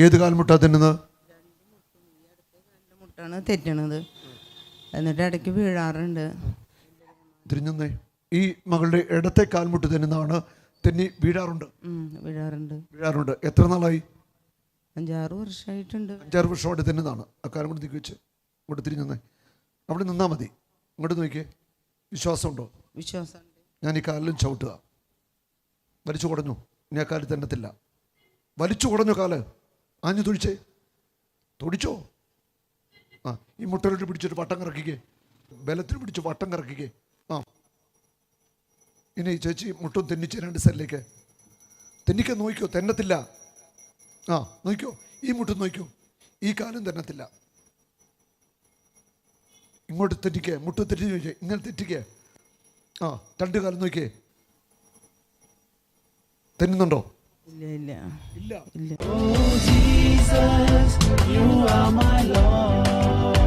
ഏത് കാൽമുട്ടാ തിന്നുന്നത്? മുട്ടാണ് തെറ്റണത്, എന്നിട്ട് ഇടയ്ക്ക് വീഴാറുണ്ട്. തിരിഞ്ഞേ. ഈ മകളുടെ ഇടത്തെ കാൽമുട്ട് തിന്നുന്നതാണ്, തെന്നി വീഴാറുണ്ട്. വീഴാറുണ്ട്. എത്ര നാളായി? 5-6 വർഷമായിട്ടുണ്ട്. 5-6 വർഷമായിട്ട് തിന്നുന്നതാണ്. ആ കാൽമുട്ട് നീക്കി വെച്ച് ഇങ്ങോട്ട് തിരിഞ്ഞേ. അവിടെ നിന്നാൽ മതി. ഇങ്ങോട്ട് നോക്കിയേ. വിശ്വാസമുണ്ടോ? വിശ്വാസം. ഞാൻ ഈ കാലിലും ചവിട്ടുക. വലിച്ചു കുടഞ്ഞു. ഇനി ആ കാലിൽ തന്നത്തില്ല. വലിച്ചു കുടഞ്ഞു കാല്. ആഞ്ഞു തൊഴിച്ചേ. തൊടിച്ചോ? ആ, ഈ മുട്ടലോട്ട് പിടിച്ചൊരു വട്ടം കറക്കിക്കേ. ബലത്തിൽ പിടിച്ച് വട്ടം കറക്കിക്കേ. ആ, ഇനി ചേച്ചി മുട്ടും തെന്നിച്ച് 2 സൈഡിലേക്ക് തെന്നിക്കാൻ നോക്കിയോ. തെന്നത്തില്ല. ആ, നോക്കിയോ. ഈ മുട്ടും നോക്കിയോ. ഈ കാലും തെന്നത്തില്ല. ഇങ്ങോട്ട് തെറ്റിക്കേ. മുട്ട് തെറ്റി നോക്കിയേ. ഇങ്ങനെ തെറ്റിക്കേ. ആ, 2 കാലം നോക്കിയേ. തെന്നുന്നുണ്ടോ? ഇല്ല. Oh Jesus, you are my Lord.